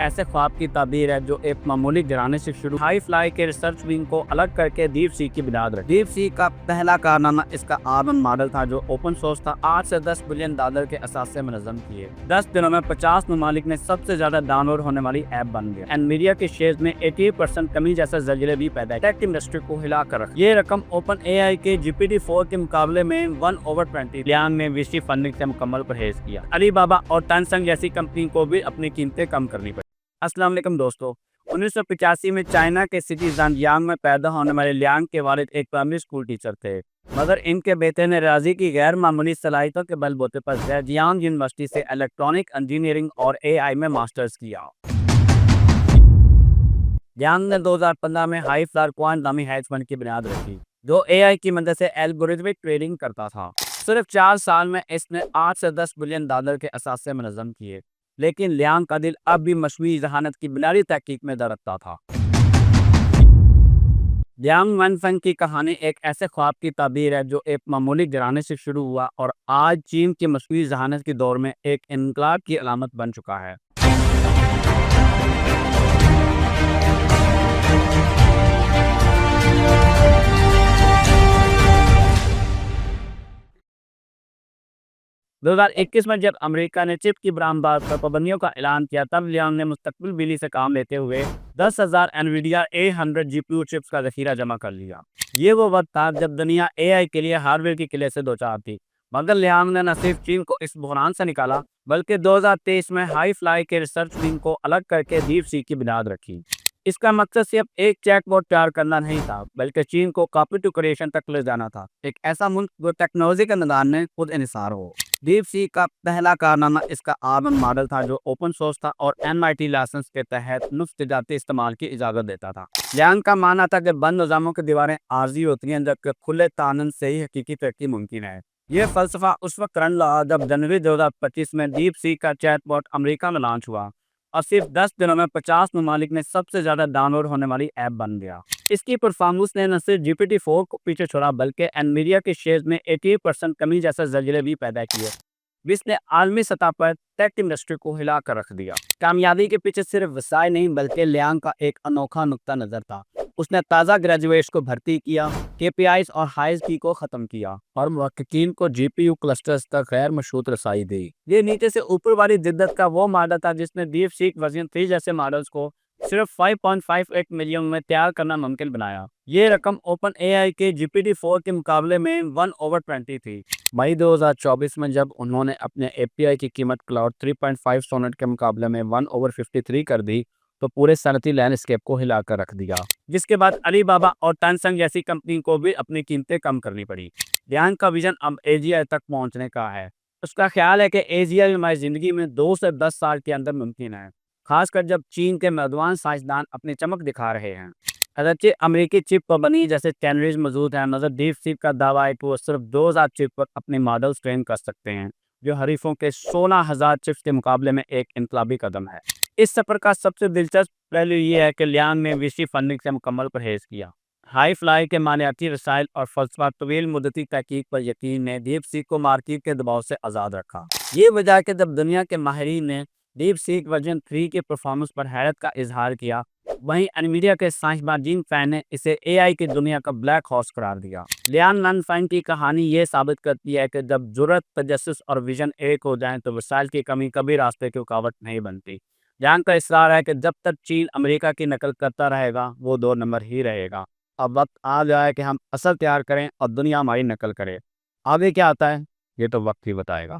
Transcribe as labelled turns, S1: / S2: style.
S1: ایسے خواب کی تعبیر ہے جو ایک معمولی گرانے سے شروع ہائی فلائی کے ریسرچ ونگ کو الگ کر کے ڈیپ سی کی بنیاد رکھی۔ ڈیپ سی کا پہلا کارنامہ اس کا آربن ماڈل تھا جو اوپن سورس تھا۔ 8 سے 10 بلین ڈالر کے اثاثے منظم کیے 10 دنوں میں 50 ممالک نے سب سے زیادہ ڈاؤن لوڈ ہونے والی ایپ بن گیا۔ انویڈیا کے شیئرز میں 80% کمی جیسا زلزلے بھی پیدا ٹیک انڈسٹری کو ہلا کر رکھا۔ یہ رقم اوپن اے آئی کے GPT-4 کے مقابلے میں 1/20 لیان نے ویسی فنڈنگ سے مکمل پرہیز کیا۔ علی بابا اور ٹینسنگ جیسی کمپنی کو بھی اپنی قیمتیں کم کرنی پڑی۔ السلام علیکم دوستو، 1985 میں چائنا کے سٹی زانجیانگ میں پیدا ہونے والے لیانگ کے والد ایک پرائمری اسکول ٹیچر تھے، مگر ان کے بیٹے نے ریاضی کی غیر معمولی صلاحیتوں کے بل بوتے پر زیجیانگ یونیورسٹی سے الیکٹرانک انجینئرنگ اور اے آئی میں ماسٹرز کیا۔ لیانگ نے 2015 میں ہائی فلائی کوائن نامی ہیج فنڈ کی بنیاد رکھی جو اے آئی کی مدد سے الگورتھمک ٹریڈنگ کرتا تھا۔ صرف 4 سال میں اس نے 8 سے 10 بلین ڈالر کے اثاثے منظم کیے، لیکن لیانگ کا دل اب بھی مصنوعی ذہانت کی بنیادی تحقیق میں دھڑکتا تھا۔ لیانگ وینفنگ کی کہانی ایک ایسے خواب کی تعبیر ہے جو ایک معمولی گرانے سے شروع ہوا اور آج چین کی مصنوعی ذہانت کے دور میں ایک انقلاب کی علامت بن چکا ہے۔ دو 2021 میں جب امریکہ نے چپ کی برآمدات پر پابندیوں کا اعلان کیا، تب لیانگ نے مستقبل بجلی سے کام لیتے ہوئے 10,000 انویڈیا A100 GPU چپس کا ذخیرہ جمع کر لیا۔ یہ وہ وقت تھا جب دنیا اے آئی کے لیے ہارڈ ویئر کی قلعے سے دوچار تھی، مگر لیانگ نے نہ صرف چین کو اس بحران سے نکالا بلکہ 2023 میں ہائی فلائی کے ریسرچ ونگ کو الگ کر کے ڈیپ سی کی بنیاد رکھی۔ اس کا مقصد صرف ایک چیٹ بوٹ تیار کرنا نہیں تھا، بلکہ چین کو کاپی ٹو کریشن تک لے جانا تھا، ایک ایسا ملک جو ٹیکنالوجی کے میدان میں خود انحصار ہو۔ ڈیپ سی کا پہلا کارنامہ اس کا آربن ماڈل تھا جو اوپن سورس تھا اور MIT لائسنس کے تحت مفت تجارتی استعمال کی اجازت دیتا تھا۔ لیانگ کا ماننا تھا کہ بند نظاموں کی دیواریں عارضی ہوتی ہیں جبکہ کھلے تعاون سے ہی حقیقی ترقی ممکن ہے۔ یہ فلسفہ اس وقت رن لگا جب جنوری 2025 میں ڈیپ سی کا چیٹ بوٹ امریکہ میں لانچ ہوا اور صرف 10 دنوں میں 50 ممالک نے سب سے زیادہ ڈاؤن لوڈ ہونے والی ایپ بن گیا۔ اس کی پرفارمنس نے نہ صرف GPT-4 کو پیچھے چھوڑا بلکہ انویڈیا کے شیئرز میں 80% کمی جیسے زلزلے بھی پیدا کیے، جس نے عالمی سطح پر ٹیک انڈسٹری کو ہلا کر رکھ دیا۔ کامیابی کے پیچھے صرف وسائل نہیں بلکہ لیانگ کا ایک انوکھا نقطہ نظر تھا۔ اس نے تازہ گریجویٹس کو بھرتی کیا، KPIs اور ہائز کی کو ختم کیا اور محققین کو GPU کلسٹرز تک غیر مشروط رسائی دی۔ یہ نیچے سے اوپر والی جدت کا وہ ماڈل تھا جس نے ڈیپ سیک ورژن 3 جیسے ماڈلز کو صرف 5.58 ملین میں تیار کرنا ممکن بنایا۔ یہ رقم اوپن اے آئی کے GPT-4 کے مقابلے میں 1/20 تھی۔ مئی 2024 میں جب انہوں نے اپنے API کی قیمت کلاؤڈ 3.5 سونٹ کے مقابلے میں 1/53 کر دی تو پورے صنعتی لینڈسکیپ کو ہلا کر رکھ دیا، جس کے بعد علی بابا اور ٹینسنگ جیسی کمپنی کو بھی اپنی قیمتیں کم کرنی پڑی۔ لیانگ کا ویژن اب AGI تک پہنچنے کا ہے۔ اس کا خیال ہے کہ AGI ہماری زندگی میں 2 سے 10 سال کے اندر ممکن ہے، خاص کر جب چین کے نوجوان سائنسدان اپنی چمک دکھا رہے ہیں۔ اگرچہ امریکی چپ پابندی جیسے چیلنجز موجود ہیں، مگر ڈیپ سیک کا دعویٰ ہے کہ وہ صرف 2000 چپ پر اپنے ماڈلز ٹرین کر سکتے ہیں، جو حریفوں کے 16,000 چپس کے مقابلے میں ایک انقلابی قدم ہے۔ اس سفر کا سب سے دلچسپ پہلو یہ ہے کہ لیانگ نے ویسی فنڈنگ سے مکمل پرہیز کیا۔ ہائی فلائی کے مالیاتی رسائل اور فلسفہ طویل مدتی تحقیق پر یقین نے ڈیپ سیک کو مارکیٹ کے دباؤ سے آزاد رکھا۔ یہ وجہ ہے کہ جب دنیا کے ماہرین نے ڈیپ سیک ورژن 3 کی پرفارمنس پر حیرت کا اظہار کیا، وہیں انویڈیا کے سائنسداں جین فین نے اسے اے آئی کی دنیا کا بلیک ہاؤس قرار دیا۔ لیانگ وینفنگ کی کہانی یہ ثابت کرتی ہے کہ جب جرأت، تجسس اور ویژن ایک ہو جائیں تو وسائل کی کمی کبھی راستے کی رکاوٹ نہیں بنتی۔ لیانگ کا اصرار ہے کہ جب تک چین امریکہ کی نقل کرتا رہے گا وہ 2 نمبر ہی رہے گا۔ اب وقت آ گیا ہے کہ ہم اصل تیار کریں اور دنیا ہماری نقل کرے۔ آگے کیا آتا ہے یہ تو وقت ہی بتائے گا۔